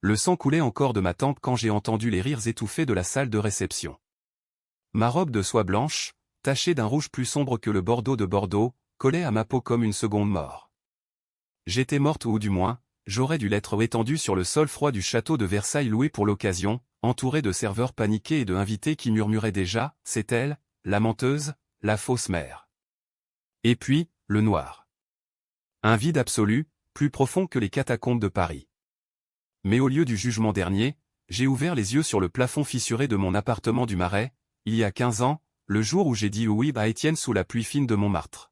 Le sang coulait encore de ma tempe quand j'ai entendu les rires étouffés de la salle de réception. Ma robe de soie blanche, tachée d'un rouge plus sombre que le bordeaux de Bordeaux, collait à ma peau comme une seconde mort. J'étais morte ou du moins, j'aurais dû l'être étendue sur le sol froid du château de Versailles loué pour l'occasion, entourée de serveurs paniqués et de invités qui murmuraient déjà « c'est elle, la menteuse, la fausse mère ». Et puis, le noir. Un vide absolu, plus profond que les catacombes de Paris. Mais au lieu du jugement dernier, j'ai ouvert les yeux sur le plafond fissuré de mon appartement du Marais, il y a 15 ans, le jour où j'ai dit oui à Étienne sous la pluie fine de Montmartre.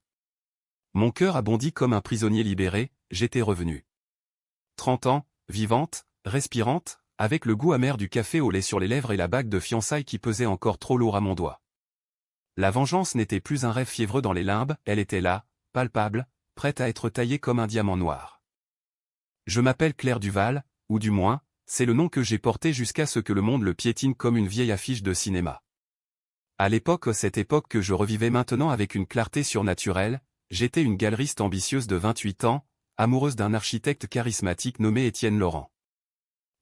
Mon cœur a bondi comme un prisonnier libéré, j'étais revenu. 30 ans, vivante, respirante, avec le goût amer du café au lait sur les lèvres et la bague de fiançailles qui pesait encore trop lourd à mon doigt. La vengeance n'était plus un rêve fiévreux dans les limbes, elle était là, palpable, prête à être taillée comme un diamant noir. Je m'appelle Claire Duval, ou du moins, c'est le nom que j'ai porté jusqu'à ce que le monde le piétine comme une vieille affiche de cinéma. À l'époque, cette époque que je revivais maintenant avec une clarté surnaturelle, j'étais une galeriste ambitieuse de 28 ans, amoureuse d'un architecte charismatique nommé Étienne Laurent.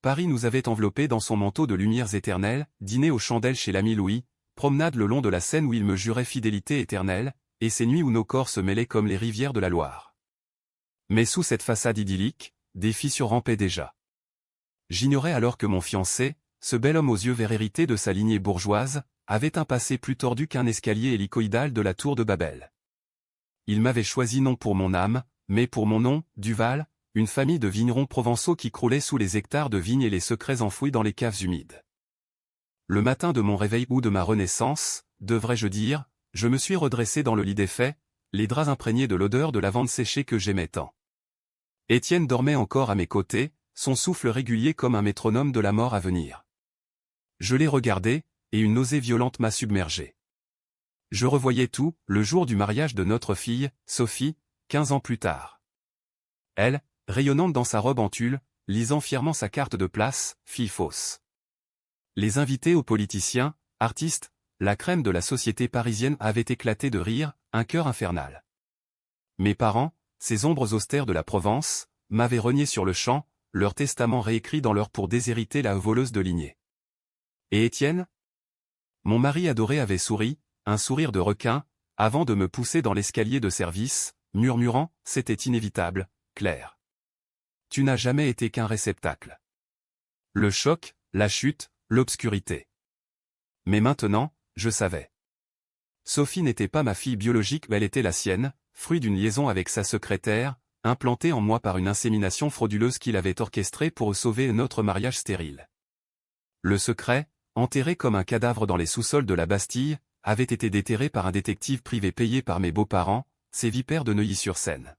Paris nous avait enveloppés dans son manteau de lumières éternelles, dîner aux chandelles chez l'ami Louis, promenade le long de la Seine où il me jurait fidélité éternelle, et ces nuits où nos corps se mêlaient comme les rivières de la Loire. Mais sous cette façade idyllique, des fissures rampaient déjà. J'ignorais alors que mon fiancé, ce bel homme aux yeux verts hérité de sa lignée bourgeoise, avait un passé plus tordu qu'un escalier hélicoïdal de la tour de Babel. Il m'avait choisi non pour mon âme, mais pour mon nom, Duval, une famille de vignerons provençaux qui croulaient sous les hectares de vignes et les secrets enfouis dans les caves humides. Le matin de mon réveil ou de ma renaissance, devrais-je dire, je me suis redressé dans le lit défait, les draps imprégnés de l'odeur de lavande séchée que j'aimais tant. Étienne dormait encore à mes côtés, son souffle régulier comme un métronome de la mort à venir. Je l'ai regardé, et une nausée violente m'a submergé. Je revoyais tout, le jour du mariage de notre fille, Sophie, 15 ans plus tard. Elle, rayonnante dans sa robe en tulle, lisant fièrement sa carte de place, fille fausse. Les invités aux politiciens, artistes, la crème de la société parisienne avaient éclaté de rire, un cœur infernal. Mes parents, ces ombres austères de la Provence, m'avaient renié sur le champ, leur testament réécrit dans l'heure pour déshériter la voleuse de lignée. Et Étienne ? Mon mari adoré avait souri, un sourire de requin, avant de me pousser dans l'escalier de service, murmurant « C'était inévitable, Claire. Tu n'as jamais été qu'un réceptacle. » Le choc, la chute, l'obscurité. Mais maintenant, je savais. Sophie n'était pas ma fille biologique, elle était la sienne, fruit d'une liaison avec sa secrétaire, implantée en moi par une insémination frauduleuse qu'il avait orchestrée pour sauver notre mariage stérile. Le secret, enterré comme un cadavre dans les sous-sols de la Bastille, avait été déterré par un détective privé payé par mes beaux-parents, ces vipères de Neuilly-sur-Seine.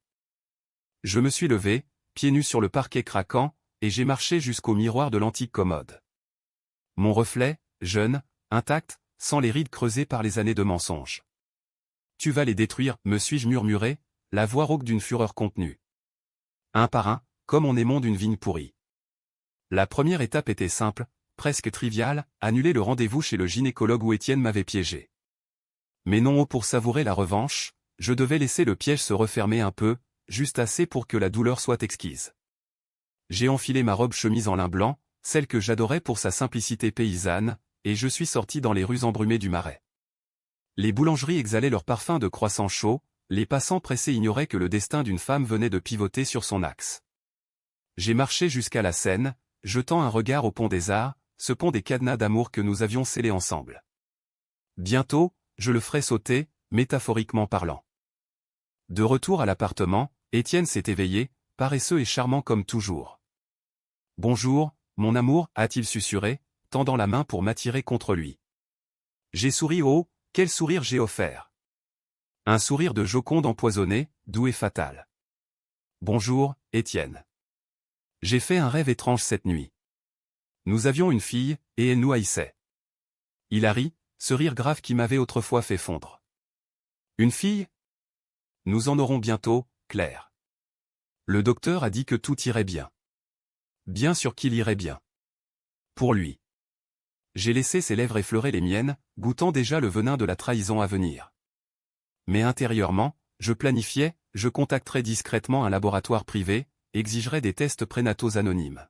Je me suis levé, pieds nus sur le parquet craquant, et j'ai marché jusqu'au miroir de l'antique commode. Mon reflet, jeune, intact, sans les rides creusées par les années de mensonges. Tu vas les détruire, me suis-je murmuré, la voix rauque d'une fureur contenue. Un par un, comme on émonde une vigne pourrie. La première étape était simple, presque triviale, annuler le rendez-vous chez le gynécologue où Étienne m'avait piégé. Mais non, pour savourer la revanche, je devais laisser le piège se refermer un peu, juste assez pour que la douleur soit exquise. J'ai enfilé ma robe chemise en lin blanc, celle que j'adorais pour sa simplicité paysanne, et je suis sorti dans les rues embrumées du Marais. Les boulangeries exhalaient leur parfum de croissants chauds, les passants pressés ignoraient que le destin d'une femme venait de pivoter sur son axe. J'ai marché jusqu'à la Seine, jetant un regard au pont des Arts, ce pont des cadenas d'amour que nous avions scellé ensemble. Bientôt, je le ferai sauter, métaphoriquement parlant. De retour à l'appartement, Étienne s'est éveillé, paresseux et charmant comme toujours. « Bonjour, mon amour » a-t-il susurré, tendant la main pour m'attirer contre lui. J'ai souri haut, quel sourire j'ai offert. Un sourire de Joconde empoisonné, doux et fatal. « Bonjour, Étienne. J'ai fait un rêve étrange cette nuit. Nous avions une fille, et elle nous haïssait. » Il a ri, ce rire grave qui m'avait autrefois fait fondre. « Une fille ? Nous en aurons bientôt, Claire. Le docteur a dit que tout irait bien. Bien sûr qu'il irait bien. Pour lui. » J'ai laissé ses lèvres effleurer les miennes, goûtant déjà le venin de la trahison à venir. Mais intérieurement, je planifiais, je contacterais discrètement un laboratoire privé, exigerais des tests prénataux anonymes.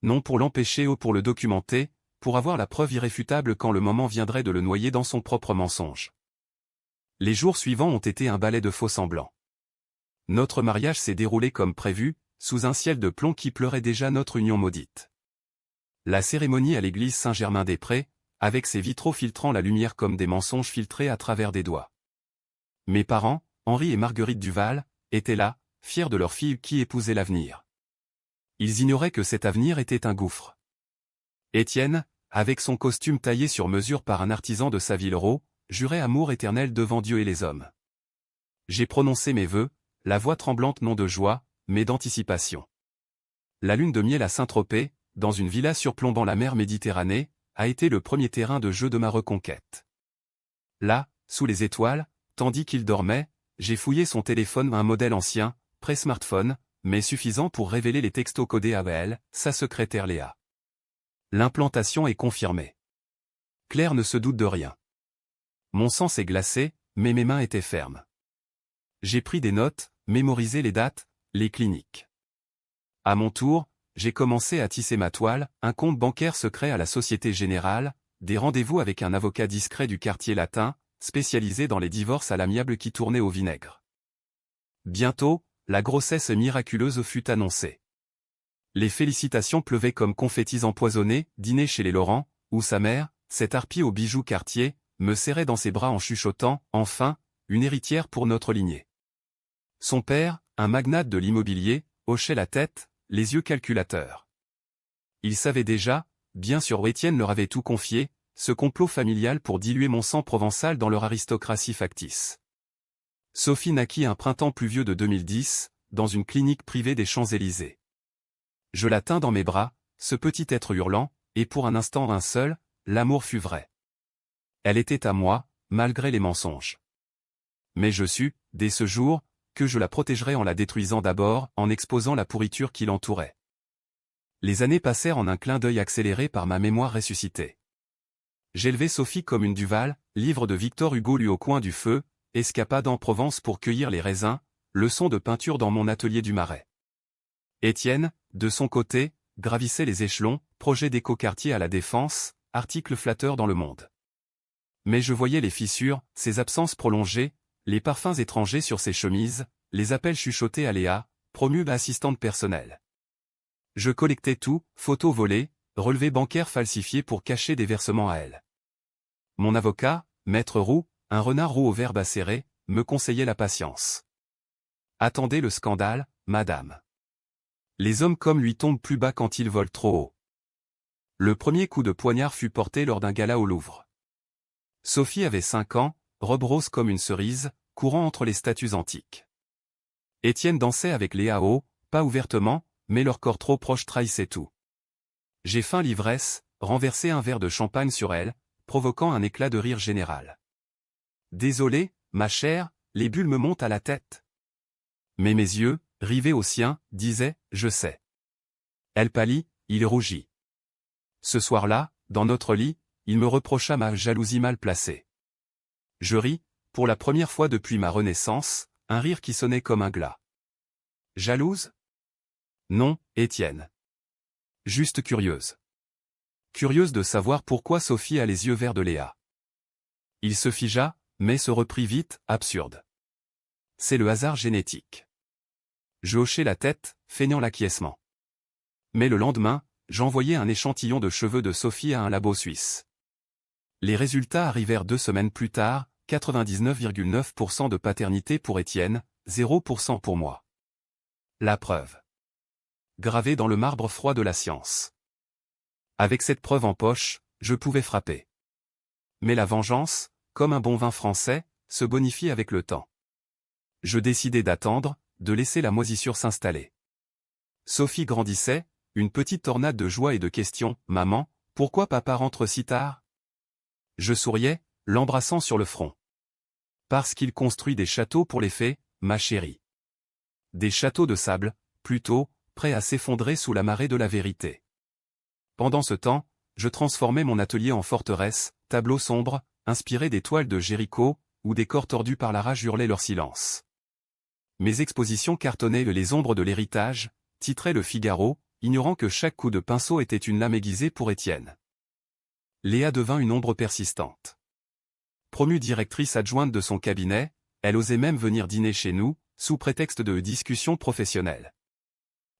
Non pour l'empêcher ou pour le documenter, pour avoir la preuve irréfutable quand le moment viendrait de le noyer dans son propre mensonge. Les jours suivants ont été un balai de faux-semblants. Notre mariage s'est déroulé comme prévu, sous un ciel de plomb qui pleurait déjà notre union maudite. La cérémonie à l'église Saint-Germain-des-Prés, avec ses vitraux filtrant la lumière comme des mensonges filtrés à travers des doigts. Mes parents, Henri et Marguerite Duval, étaient là, fiers de leur fille qui épousait l'avenir. Ils ignoraient que cet avenir était un gouffre. Étienne, avec son costume taillé sur mesure par un artisan de Savillereau, jurait amour éternel devant Dieu et les hommes. J'ai prononcé mes vœux, la voix tremblante non de joie, mais d'anticipation. La lune de miel à Saint-Tropez, dans une villa surplombant la mer Méditerranée, a été le premier terrain de jeu de ma reconquête. Là, sous les étoiles, tandis qu'il dormait, j'ai fouillé son téléphone, un modèle ancien, pré-smartphone, mais suffisant pour révéler les textos codés à elle, sa secrétaire Léa. L'implantation est confirmée. Claire ne se doute de rien. Mon sang s'est glacé, mais mes mains étaient fermes. J'ai pris des notes, mémorisé les dates, les cliniques. À mon tour, j'ai commencé à tisser ma toile, un compte bancaire secret à la Société Générale, des rendez-vous avec un avocat discret du quartier latin, spécialisé dans les divorces à l'amiable qui tournaient au vinaigre. Bientôt, la grossesse miraculeuse fut annoncée. Les félicitations pleuvaient comme confettis empoisonnés, dîner chez les Laurent, où sa mère, cette harpie aux bijoux Cartier, me serrait dans ses bras en chuchotant, enfin, une héritière pour notre lignée. Son père, un magnate de l'immobilier, hochait la tête, les yeux calculateurs. Il savait déjà, bien sûr Étienne leur avait tout confié, ce complot familial pour diluer mon sang provençal dans leur aristocratie factice. Sophie naquit un printemps pluvieux de 2010, dans une clinique privée des Champs-Élysées. Je la tins dans mes bras, ce petit être hurlant, et pour un instant un seul, l'amour fut vrai. Elle était à moi, malgré les mensonges. Mais je sus, dès ce jour, que je la protégerais en la détruisant d'abord, en exposant la pourriture qui l'entourait. Les années passèrent en un clin d'œil accéléré par ma mémoire ressuscitée. J'élevai Sophie comme une Duval, livre de Victor Hugo lu au coin du feu, escapade en Provence pour cueillir les raisins, leçon de peinture dans mon atelier du Marais. Étienne, de son côté, gravissait les échelons, projet d'écoquartier à la Défense, article flatteur dans Le Monde. Mais je voyais les fissures, ses absences prolongées, les parfums étrangers sur ses chemises, les appels chuchotés à Léa, promue assistante personnelle. Je collectais tout, photos volées, relevés bancaires falsifiés pour cacher des versements à elle. Mon avocat, Maître Roux, un renard roux au verbe acéré, me conseillait la patience. Attendez le scandale, madame. Les hommes comme lui tombent plus bas quand ils volent trop haut. Le premier coup de poignard fut porté lors d'un gala au Louvre. Sophie avait 5 ans, robe rose comme une cerise, courant entre les statues antiques. Étienne dansait avec Léa haut, pas ouvertement, mais leur corps trop proche trahissait tout. J'ai feint l'ivresse, renversé un verre de champagne sur elle, provoquant un éclat de rire général. Désolé, ma chère, les bulles me montent à la tête. Mais mes yeux, rivés aux siens, disaient, je sais. Elle pâlit, il rougit. Ce soir-là, dans notre lit, il me reprocha ma jalousie mal placée. Je ris, pour la première fois depuis ma renaissance, un rire qui sonnait comme un glas. Jalouse? Non, Étienne. Juste curieuse. Curieuse de savoir pourquoi Sophie a les yeux verts de Léa. Il se figea, mais se reprit vite, absurde. C'est le hasard génétique. Je hochai la tête, feignant l'acquiescement. Mais le lendemain, j'envoyai un échantillon de cheveux de Sophie à un labo suisse. Les résultats arrivèrent 2 semaines plus tard, 99,9% de paternité pour Étienne, 0% pour moi. La preuve. Gravée dans le marbre froid de la science. Avec cette preuve en poche, je pouvais frapper. Mais la vengeance, comme un bon vin français, se bonifie avec le temps. Je décidai d'attendre, de laisser la moisissure s'installer. Sophie grandissait, une petite tornade de joie et de questions. « Maman, pourquoi papa rentre si tard ?» Je souriais, l'embrassant sur le front. Parce qu'il construit des châteaux pour les fées, ma chérie. Des châteaux de sable, plutôt, prêts à s'effondrer sous la marée de la vérité. Pendant ce temps, je transformais mon atelier en forteresse, tableau sombre, inspiré des toiles de Géricault, où des corps tordus par la rage hurlaient leur silence. Mes expositions cartonnaient Les ombres de l'héritage, titrait Le Figaro, ignorant que chaque coup de pinceau était une lame aiguisée pour Étienne. Léa devint une ombre persistante. Promue directrice adjointe de son cabinet, elle osait même venir dîner chez nous, sous prétexte de discussions professionnelles.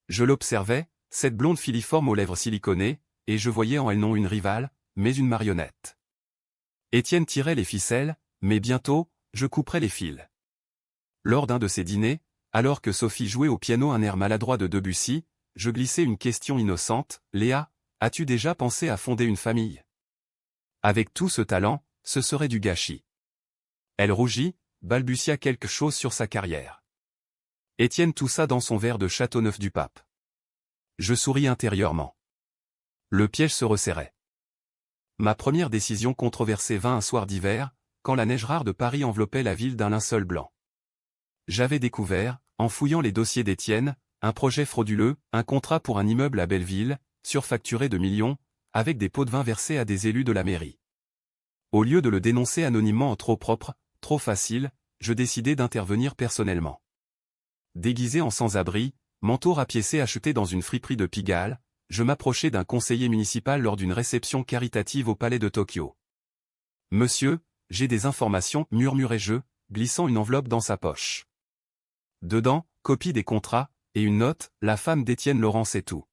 Je l'observais, cette blonde filiforme aux lèvres siliconées, et je voyais en elle non une rivale, mais une marionnette. Étienne tirait les ficelles, mais bientôt, je couperais les fils. Lors d'un de ces dîners, alors que Sophie jouait au piano un air maladroit de Debussy, je glissai une question innocente, « Léa, as-tu déjà pensé à fonder une famille ? Avec tout ce talent, ce serait du gâchis. » Elle rougit, balbutia quelque chose sur sa carrière. Étienne toussa dans son verre de Châteauneuf-du-Pape. Je souris intérieurement. Le piège se resserrait. Ma première décision controversée vint un soir d'hiver, quand la neige rare de Paris enveloppait la ville d'un linceul blanc. J'avais découvert, en fouillant les dossiers d'Étienne, un projet frauduleux, un contrat pour un immeuble à Belleville, surfacturé de millions, avec des pots de vin versés à des élus de la mairie. Au lieu de le dénoncer anonymement en trop propre, trop facile, je décidai d'intervenir personnellement. Déguisé en sans-abri, manteau rapiécé acheté dans une friperie de Pigalle, je m'approchai d'un conseiller municipal lors d'une réception caritative au palais de Tokyo. « Monsieur, j'ai des informations, murmurai-je, glissant une enveloppe dans sa poche. Dedans, copie des contrats, et une note, la femme d'Étienne Laurent c'est tout.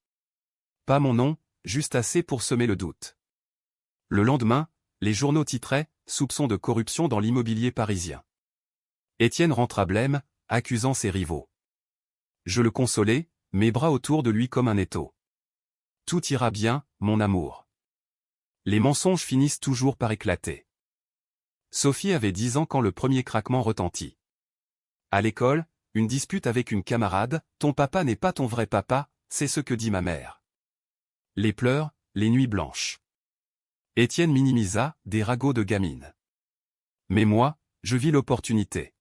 Pas mon nom, juste assez pour semer le doute. » Le lendemain, les journaux titraient « Soupçon de corruption dans l'immobilier parisien ». Étienne rentra blême, accusant ses rivaux. Je le consolai, mes bras autour de lui comme un étau. Tout ira bien, mon amour. Les mensonges finissent toujours par éclater. Sophie avait 10 ans quand le premier craquement retentit. À l'école, une dispute avec une camarade, « Ton papa n'est pas ton vrai papa », c'est ce que dit ma mère. Les pleurs, les nuits blanches. Étienne minimisa, des ragots de gamine. Mais moi, je vis l'opportunité.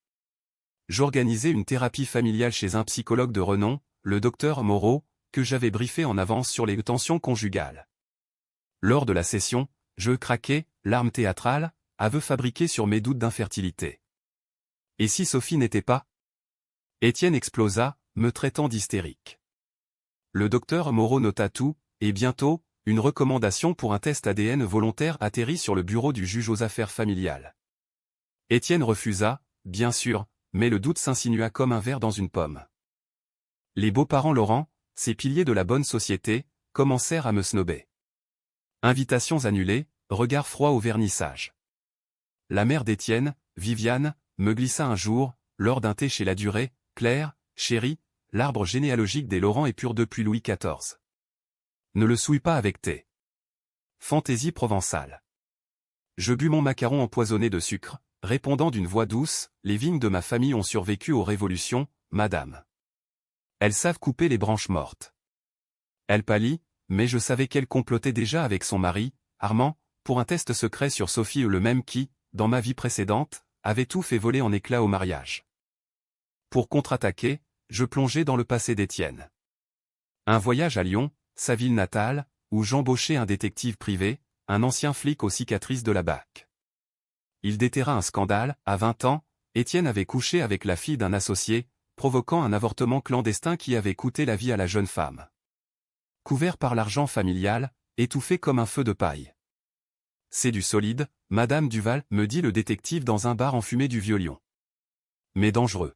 J'organisai une thérapie familiale chez un psychologue de renom, le docteur Moreau, que j'avais briefé en avance sur les tensions conjugales. Lors de la session, je craquai, larmes théâtrales, aveu fabriqué sur mes doutes d'infertilité. Et si Sophie n'était pas ? Étienne explosa, me traitant d'hystérique. Le docteur Moreau nota tout, et bientôt, une recommandation pour un test ADN volontaire atterrit sur le bureau du juge aux affaires familiales. Étienne refusa, bien sûr, mais le doute s'insinua comme un ver dans une pomme. Les beaux-parents Laurent, ces piliers de la bonne société, commencèrent à me snober. Invitations annulées, regard froid au vernissage. La mère d'Étienne, Viviane, me glissa un jour, lors d'un thé chez La Durée, « Claire, chérie, l'arbre généalogique des Laurent est pur depuis Louis XIV. Ne le souille pas avec thé. » Fantaisie provençale. Je bus mon macaron empoisonné de sucre, répondant d'une voix douce, « Les vignes de ma famille ont survécu aux révolutions, madame. Elles savent couper les branches mortes. » Elle pâlit, mais je savais qu'elle complotait déjà avec son mari, Armand, pour un test secret sur Sophie, le même qui, dans ma vie précédente, avait tout fait voler en éclats au mariage. Pour contre-attaquer, je plongeai dans le passé d'Étienne. Un voyage à Lyon, sa ville natale, où j'embauchai un détective privé, un ancien flic aux cicatrices de la BAC. Il déterra un scandale, à 20 ans, Étienne avait couché avec la fille d'un associé, provoquant un avortement clandestin qui avait coûté la vie à la jeune femme. Couvert par l'argent familial, étouffé comme un feu de paille. « C'est du solide, Madame Duval, » me dit le détective dans un bar enfumé du Vieux-Lyon. Mais dangereux.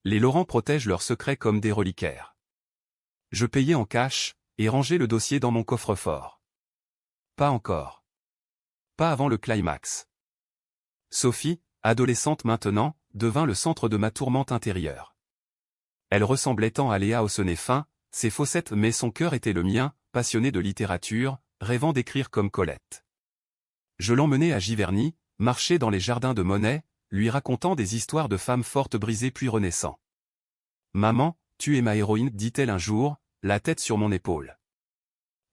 Les Laurent protègent leurs secrets comme des reliquaires. Je payai en cash, et rangeai le dossier dans mon coffre-fort. Pas encore. Pas avant le climax. Sophie, adolescente maintenant, devint le centre de ma tourmente intérieure. Elle ressemblait tant à Léa au sonnet fin, ses fossettes, mais son cœur était le mien, passionné de littérature, rêvant d'écrire comme Colette. Je l'emmenai à Giverny, marcher dans les jardins de Monet, lui racontant des histoires de femmes fortes brisées puis renaissant. « Maman, tu es ma héroïne, dit-elle un jour, la tête sur mon épaule.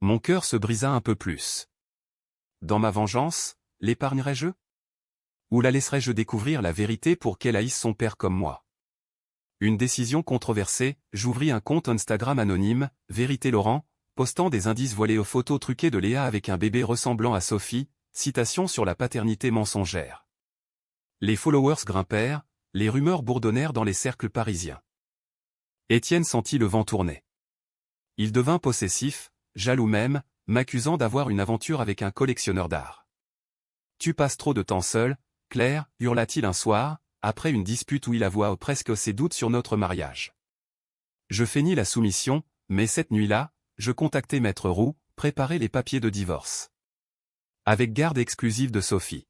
Mon cœur se brisa un peu plus. Dans ma vengeance, l'épargnerais-je ? Ou la laisserais-je découvrir la vérité pour qu'elle haïsse son père comme moi ? Une décision controversée, j'ouvris un compte Instagram anonyme, Vérité Laurent, postant des indices voilés aux photos truquées de Léa avec un bébé ressemblant à Sophie, citation sur la paternité mensongère. Les followers grimpèrent, les rumeurs bourdonnèrent dans les cercles parisiens. Étienne sentit le vent tourner. Il devint possessif, jaloux même, m'accusant d'avoir une aventure avec un collectionneur d'art. « Tu passes trop de temps seul, Claire » hurla-t-il un soir, après une dispute où il avoua presque ses doutes sur notre mariage. Je feignis la soumission, mais cette nuit-là, je contactai Maître Roux, préparai les papiers de divorce. Avec garde exclusive de Sophie.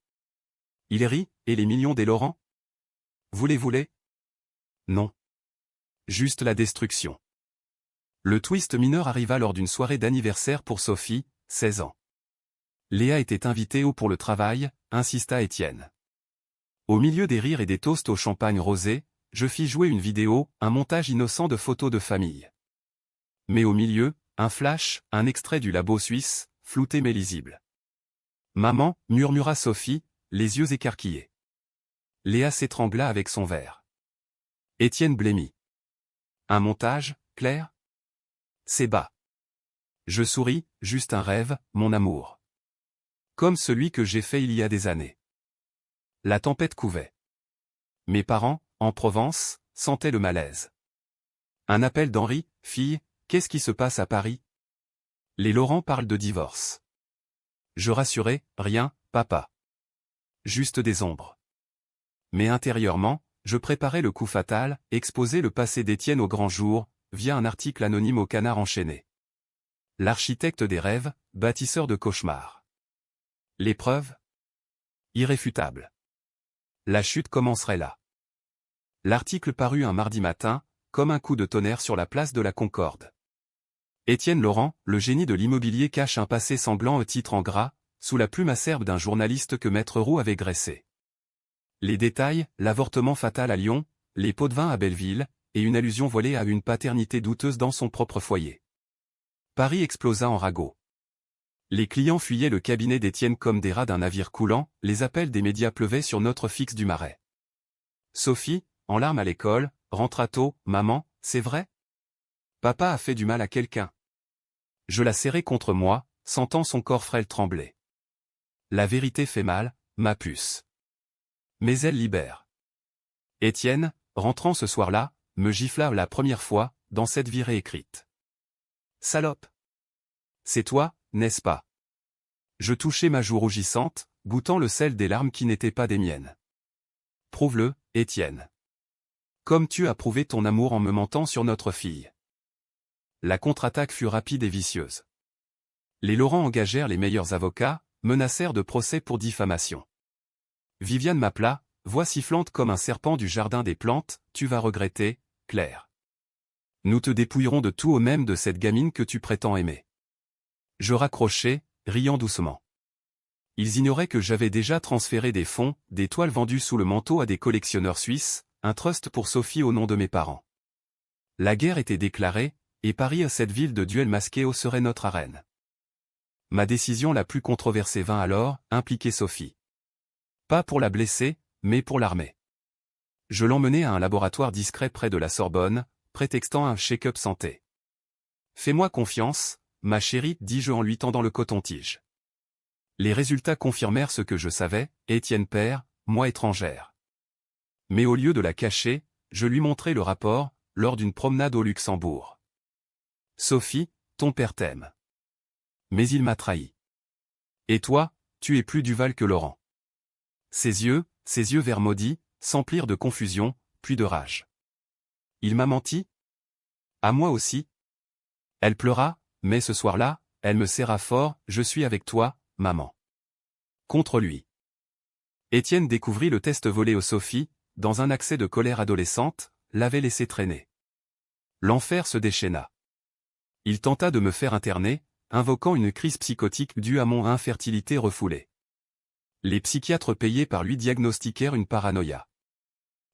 Il rit, et les millions des Laurent? Vous les voulez? Non. Juste la destruction. Le twist mineur arriva lors d'une soirée d'anniversaire pour Sophie, 16 ans. Léa était invitée pour le travail, insista Étienne. Au milieu des rires et des toasts au champagne rosé, je fis jouer une vidéo, un montage innocent de photos de famille. Mais au milieu, un flash, un extrait du labo suisse, flouté mais lisible. « Maman » murmura Sophie, les yeux écarquillés. Léa s'étrangla avec son verre. Étienne blêmit. « Un montage, Claire ? C'est bas. » Je souris, juste un rêve, mon amour. Comme celui que j'ai fait il y a des années. La tempête couvait. Mes parents, en Provence, sentaient le malaise. Un appel d'Henri, fille, qu'est-ce qui se passe à Paris? Les Laurent parlent de divorce. Je rassurais, rien, papa. Juste des ombres. Mais intérieurement, je préparais le coup fatal, exposer le passé d'Étienne au grand jour, via un article anonyme au Canard enchaîné. L'architecte des rêves, bâtisseur de cauchemars. L'épreuve? Irréfutable. La chute commencerait là. L'article parut un mardi matin, comme un coup de tonnerre sur la place de la Concorde. Étienne Laurent, le génie de l'immobilier, cache un passé sanglant au titre en gras, sous la plume acerbe d'un journaliste que Maître Roux avait graissé. Les détails, l'avortement fatal à Lyon, les pots de vin à Belleville, et une allusion voilée à une paternité douteuse dans son propre foyer. Paris explosa en ragots. Les clients fuyaient le cabinet d'Étienne comme des rats d'un navire coulant, les appels des médias pleuvaient sur notre fixe du Marais. Sophie, en larmes à l'école, rentra tôt, « Maman, c'est vrai? Papa a fait du mal à quelqu'un. » Je la serrai contre moi, sentant son corps frêle trembler. La vérité fait mal, ma puce. Mais elle libère. Étienne, rentrant ce soir-là, me gifla la première fois, dans cette virée écrite. Salope! C'est toi, n'est-ce pas? Je touchai ma joue rougissante, goûtant le sel des larmes qui n'étaient pas des miennes. Prouve-le, Étienne. Comme tu as prouvé ton amour en me mentant sur notre fille. La contre-attaque fut rapide et vicieuse. Les Laurent engagèrent les meilleurs avocats, menacèrent de procès pour diffamation. Viviane m'appela, voix sifflante comme un serpent du jardin des plantes, « Tu vas regretter, Claire. Nous te dépouillerons de tout au même de cette gamine que tu prétends aimer. » Je raccrochai, riant doucement. Ils ignoraient que j'avais déjà transféré des fonds, des toiles vendues sous le manteau à des collectionneurs suisses, un trust pour Sophie au nom de mes parents. La guerre était déclarée, et Paris, cette ville de duel masqué, serait notre arène. Ma décision la plus controversée vint alors, impliquer Sophie. Pas pour la blesser, mais pour l'armer. Je l'emmenai à un laboratoire discret près de la Sorbonne, prétextant un check-up santé. « Fais-moi confiance, ma chérie, dis-je en lui tendant le coton-tige. Les résultats confirmèrent ce que je savais, Étienne père, moi étrangère. Mais au lieu de la cacher, je lui montrai le rapport, lors d'une promenade au Luxembourg. Sophie, ton père t'aime. Mais il m'a trahi. Et toi, tu es plus Duval que Laurent. Ses yeux verts maudits, s'emplirent de confusion, puis de rage. Il m'a menti? À moi aussi? Elle pleura, mais ce soir-là, elle me serra fort, je suis avec toi, maman. Contre lui. Étienne découvrit le test volé aux Sophie, dans un accès de colère adolescente, l'avait laissé traîner. L'enfer se déchaîna. Il tenta de me faire interner, invoquant une crise psychotique due à mon infertilité refoulée. Les psychiatres payés par lui diagnostiquèrent une paranoïa.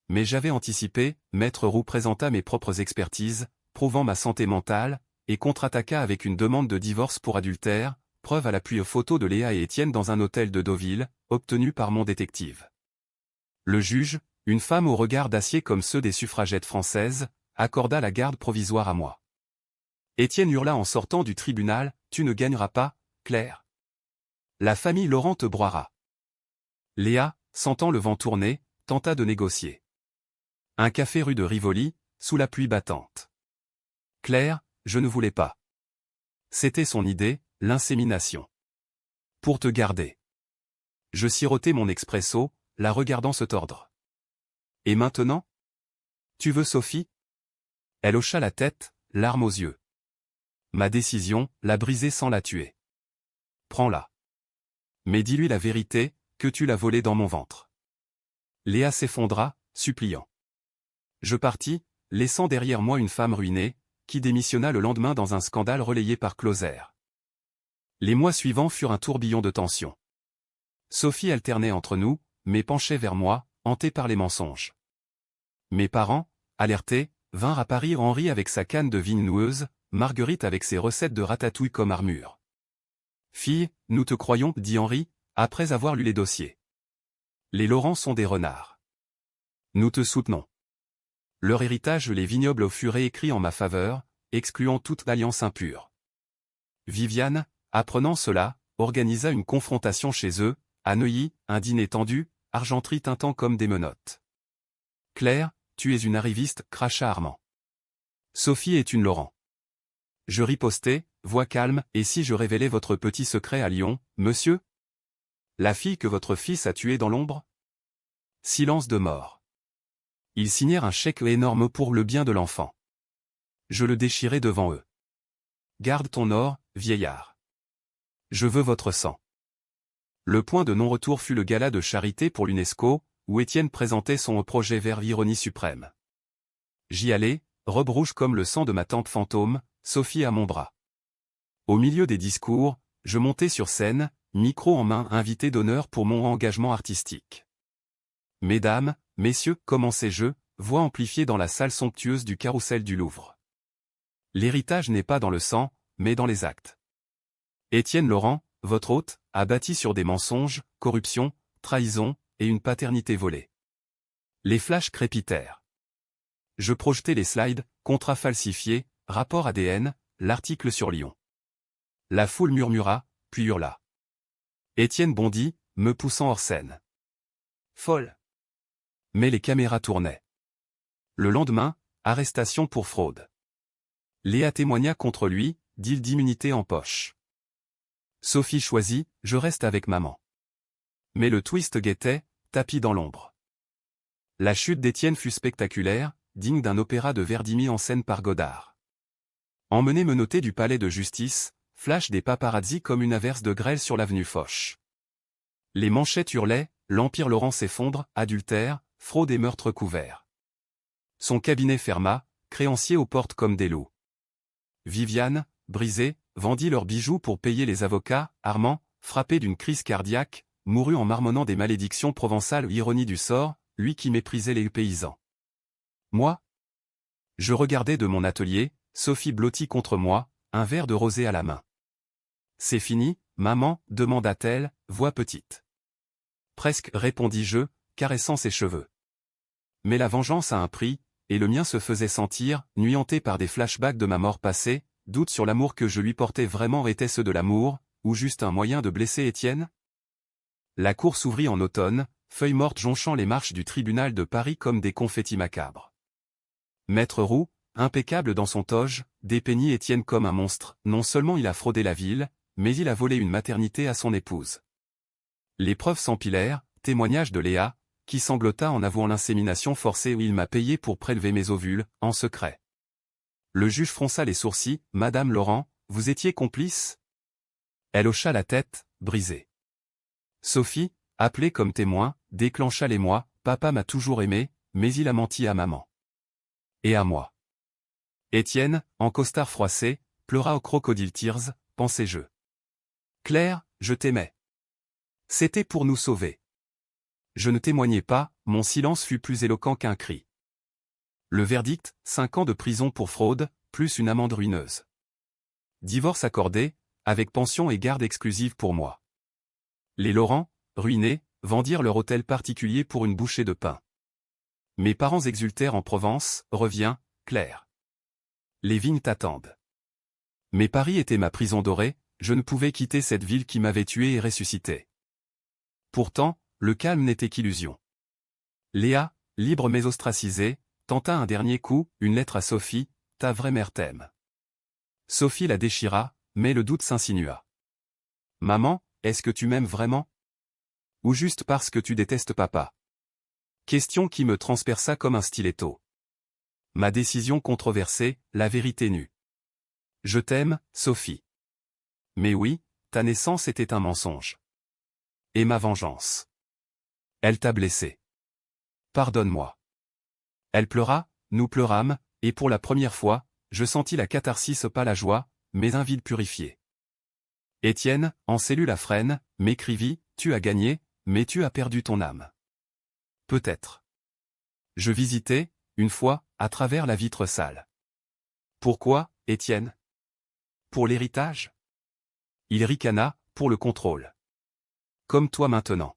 Mais j'avais anticipé, Maître Roux présenta mes propres expertises, prouvant ma santé mentale, et contre-attaqua avec une demande de divorce pour adultère, preuve à l'appui aux photos de Léa et Étienne dans un hôtel de Deauville, obtenues par mon détective. Le juge, une femme au regard d'acier comme ceux des suffragettes françaises, accorda la garde provisoire à moi. Étienne hurla en sortant du tribunal, « Tu ne gagneras pas, Claire. La famille Laurent te broiera. » Léa, sentant le vent tourner, tenta de négocier. Un café rue de Rivoli, sous la pluie battante. « Claire, je ne voulais pas. C'était son idée, l'insémination. Pour te garder. Je sirotais mon expresso, la regardant se tordre. Et maintenant? Tu veux Sophie? Elle hocha la tête, larmes aux yeux. Ma décision, la briser sans la tuer. Prends-la. Mais dis-lui la vérité, que tu l'as volée dans mon ventre. Léa s'effondra, suppliant. Je partis, laissant derrière moi une femme ruinée, qui démissionna le lendemain dans un scandale relayé par Closer. Les mois suivants furent un tourbillon de tension. Sophie alternait entre nous, mais penchait vers moi, hantée par les mensonges. Mes parents, alertés, vinrent à Paris Henri avec sa canne de vigne noueuse, Marguerite avec ses recettes de ratatouille comme armure. « Fille, nous te croyons, dit Henri, après avoir lu les dossiers. Les Laurent sont des renards. Nous te soutenons. » Leur héritage les vignobles furent écrits en ma faveur, excluant toute alliance impure. Viviane, apprenant cela, organisa une confrontation chez eux, à Neuilly, un dîner tendu, argenterie tintant comme des menottes. « Claire, tu es une arriviste, cracha Armand. Sophie est une Laurent. Je ripostai, voix calme, et si je révélais votre petit secret à Lyon, monsieur? La fille que votre fils a tuée dans l'ombre? Silence de mort. Ils signèrent un chèque énorme pour le bien de l'enfant. Je le déchirai devant eux. Garde ton or, vieillard. Je veux votre sang. Le point de non-retour fut le gala de charité pour l'UNESCO, où Étienne présentait son projet vers l'ironie suprême. J'y allais, robe rouge comme le sang de ma tante fantôme, Sophie à mon bras. Au milieu des discours, je montais sur scène, micro en main, invité d'honneur pour mon engagement artistique. Mesdames, messieurs, commençais-je, voix amplifiée dans la salle somptueuse du Carrousel du Louvre. L'héritage n'est pas dans le sang, mais dans les actes. Étienne Laurent, votre hôte, a bâti sur des mensonges, corruption, trahison, et une paternité volée. Les flashs crépitèrent. Je projetai les slides, contrats falsifiés, rapport ADN, l'article sur Lyon. La foule murmura, puis hurla. Étienne bondit, me poussant hors scène. Folle. Mais les caméras tournaient. Le lendemain, arrestation pour fraude. Léa témoigna contre lui, deal d'immunité en poche. Sophie choisit, je reste avec maman. Mais le twist guettait, tapis dans l'ombre. La chute d'Étienne fut spectaculaire, digne d'un opéra de Verdi mis en scène par Godard. Emmené menotté du palais de justice, flash des paparazzis comme une averse de grêle sur l'avenue Foch. Les manchettes hurlaient, l'Empire Laurent s'effondre, adultère, fraude et meurtre couvert. Son cabinet ferma, créanciers aux portes comme des loups. Viviane, brisée, vendit leurs bijoux pour payer les avocats, Armand, frappé d'une crise cardiaque, mourut en marmonnant des malédictions provençales, ironie du sort, lui qui méprisait les paysans. Moi? Je regardais de mon atelier, Sophie blottie contre moi, un verre de rosé à la main. C'est fini, maman, demanda-t-elle, voix petite. Presque, répondis-je, caressant ses cheveux. Mais la vengeance a un prix, et le mien se faisait sentir, nuanté par des flashbacks de ma mort passée, doute sur l'amour que je lui portais vraiment, était-ce de l'amour, ou juste un moyen de blesser Étienne? La cour s'ouvrit en automne, feuilles mortes jonchant les marches du tribunal de Paris comme des confettis macabres. Maître Roux, impeccable dans son toge, dépeignit Étienne comme un monstre. Non seulement il a fraudé la ville, mais il a volé une maternité à son épouse. Les preuves s'empilèrent, témoignage de Léa, qui sanglota en avouant l'insémination forcée où il m'a payé pour prélever mes ovules, en secret. Le juge fronça les sourcils, « Madame Laurent, vous étiez complice ?» Elle hocha la tête, brisée. Sophie, appelée comme témoin, déclencha l'émoi, « Papa m'a toujours aimé, mais il a menti à maman. Et à moi. » Étienne, en costard froissé, pleura au crocodile tears, pensai-je. Claire, je t'aimais. C'était pour nous sauver. Je ne témoignai pas, mon silence fut plus éloquent qu'un cri. Le verdict, 5 ans de prison pour fraude, plus une amende ruineuse. Divorce accordé, avec pension et garde exclusive pour moi. Les Laurent, ruinés, vendirent leur hôtel particulier pour une bouchée de pain. Mes parents exultèrent en Provence, reviens, Claire. Les vignes t'attendent. Mais Paris était ma prison dorée, je ne pouvais quitter cette ville qui m'avait tué et ressuscité. Pourtant, le calme n'était qu'illusion. Léa, libre mais ostracisée, tenta un dernier coup, une lettre à Sophie, ta vraie mère t'aime. Sophie la déchira, mais le doute s'insinua. Maman, est-ce que tu m'aimes vraiment? Ou juste parce que tu détestes papa? Question qui me transperça comme un stiletto. Ma décision controversée, la vérité nue. Je t'aime, Sophie. Mais oui, ta naissance était un mensonge. Et ma vengeance. Elle t'a blessé. Pardonne-moi. Elle pleura, nous pleurâmes, et pour la première fois, je sentis la catharsis, pas la joie, mais un vide purifié. Étienne, en cellule à frêne, m'écrivit, tu as gagné, mais tu as perdu ton âme. Peut-être. Je visitais, une fois, à travers la vitre sale. Pourquoi, Étienne? Pour l'héritage? Il ricana, pour le contrôle. Comme toi maintenant.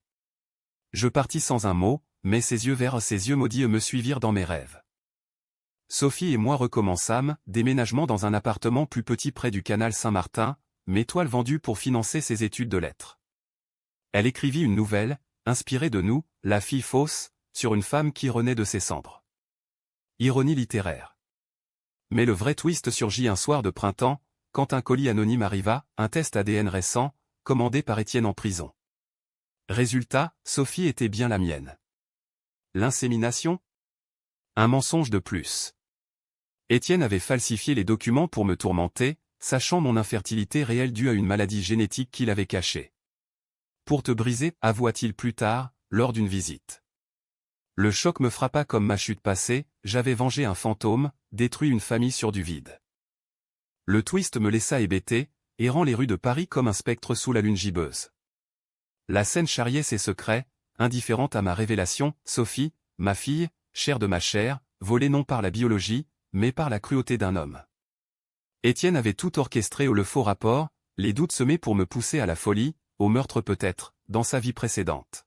Je partis sans un mot, mais ses yeux verts, ses yeux maudits me suivirent dans mes rêves. Sophie et moi recommençâmes, déménagement dans un appartement plus petit près du canal Saint-Martin, mes toiles vendues pour financer ses études de lettres. Elle écrivit une nouvelle, inspirée de nous, La fille fausse, sur une femme qui renaît de ses cendres. Ironie littéraire. Mais le vrai twist surgit un soir de printemps, quand un colis anonyme arriva, un test ADN récent, commandé par Étienne en prison. Résultat, Sophie était bien la mienne. L'insémination? Un mensonge de plus. Étienne avait falsifié les documents pour me tourmenter, sachant mon infertilité réelle due à une maladie génétique qu'il avait cachée. Pour te briser, avoua-t-il plus tard, lors d'une visite. Le choc me frappa comme ma chute passée, j'avais vengé un fantôme, détruit une famille sur du vide. Le twist me laissa hébété, errant les rues de Paris comme un spectre sous la lune gibbeuse. La scène charriait ses secrets, indifférente à ma révélation, Sophie, ma fille, chair de ma chair, volée non par la biologie, mais par la cruauté d'un homme. Étienne avait tout orchestré au le faux rapport, les doutes semés pour me pousser à la folie, au meurtre peut-être, dans sa vie précédente.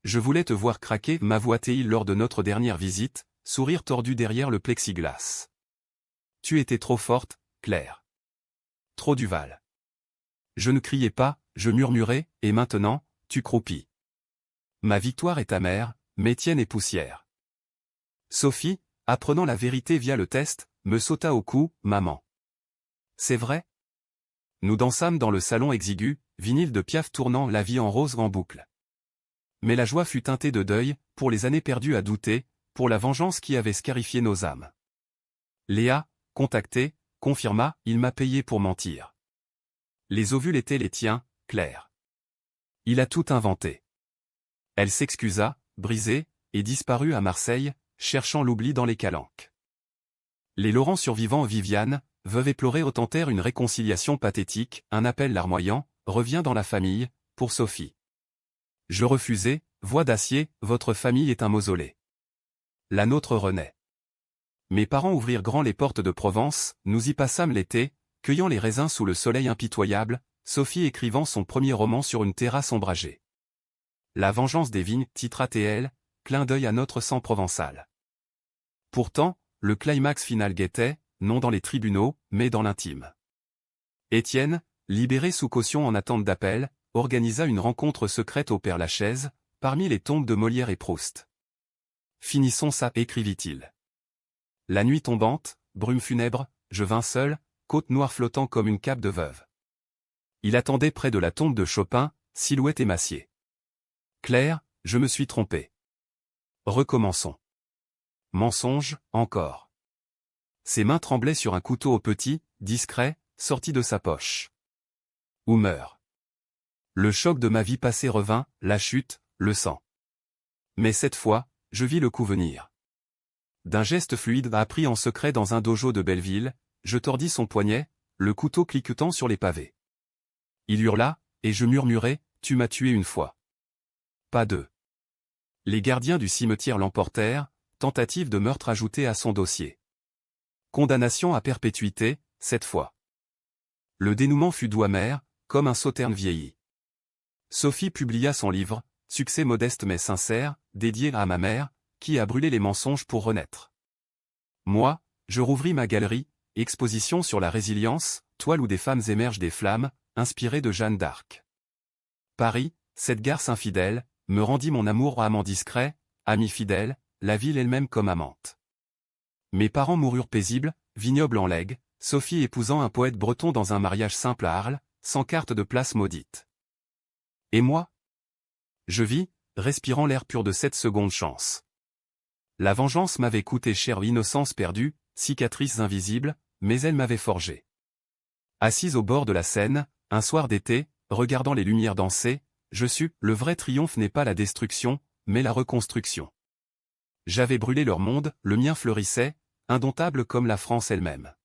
Je voulais te voir craquer, m'avoua-t-il lors de notre dernière visite, sourire tordu derrière le plexiglas. Tu étais trop forte, Claire. Trop Duval. Je ne criais pas, je murmurais, et maintenant, tu croupis. Ma victoire est amère, mais tienne est poussière. Sophie, apprenant la vérité via le test, me sauta au cou, maman. C'est vrai? Nous dansâmes dans le salon exigu, vinyle de Piaf tournant La vie en rose en boucle. Mais la joie fut teintée de deuil, pour les années perdues à douter, pour la vengeance qui avait scarifié nos âmes. Léa, contactée, confirma, il m'a payé pour mentir. Les ovules étaient les tiens, Claire. Il a tout inventé. Elle s'excusa, brisée, et disparut à Marseille, cherchant l'oubli dans les calanques. Les Laurent survivants Viviane, veuve éplorée tentèrent une réconciliation pathétique, un appel larmoyant, revient dans la famille, pour Sophie. Je refusai, voix d'acier, votre famille est un mausolée. La nôtre renaît. Mes parents ouvrirent grand les portes de Provence, nous y passâmes l'été, cueillant les raisins sous le soleil impitoyable, Sophie écrivant son premier roman sur une terrasse ombragée. La vengeance des vignes, titra TL, clin d'œil à notre sang provençal. Pourtant, le climax final guettait, non dans les tribunaux, mais dans l'intime. Étienne, libéré sous caution en attente d'appel, organisa une rencontre secrète au Père-Lachaise, parmi les tombes de Molière et Proust. Finissons ça, écrivit-il. La nuit tombante, brume funèbre, je vins seul, côte noire flottant comme une cape de veuve. Il attendait près de la tombe de Chopin, silhouette émaciée. Claire, je me suis trompé. Recommençons. Mensonge, encore. Ses mains tremblaient sur un couteau au petit, discret, sorti de sa poche. Ou meurt. Le choc de ma vie passée revint, la chute, le sang. Mais cette fois, je vis le coup venir. D'un geste fluide appris en secret dans un dojo de Belleville, je tordis son poignet, le couteau cliquetant sur les pavés. Il hurla, et je murmurai, tu m'as tué une fois. Pas deux. Les gardiens du cimetière l'emportèrent, tentative de meurtre ajoutée à son dossier. Condamnation à perpétuité, cette fois. Le dénouement fut doux amer, comme un sauterne vieilli. Sophie publia son livre, succès modeste mais sincère, dédié à ma mère, qui a brûlé les mensonges pour renaître. Moi, je rouvris ma galerie, exposition sur la résilience, toile où des femmes émergent des flammes, inspirée de Jeanne d'Arc. Paris, cette garce infidèle, me rendit mon amour amant discret, ami fidèle, la ville elle-même comme amante. Mes parents moururent paisibles, vignobles en legs, Sophie épousant un poète breton dans un mariage simple à Arles, sans carte de place maudite. Et moi? Je vis, respirant l'air pur de cette seconde chance. La vengeance m'avait coûté cher, innocence perdue, cicatrices invisibles, mais elle m'avait forgé. Assise au bord de la Seine, un soir d'été, regardant les lumières danser, je sus, le vrai triomphe n'est pas la destruction, mais la reconstruction. J'avais brûlé leur monde, le mien fleurissait, indomptable comme la France elle-même.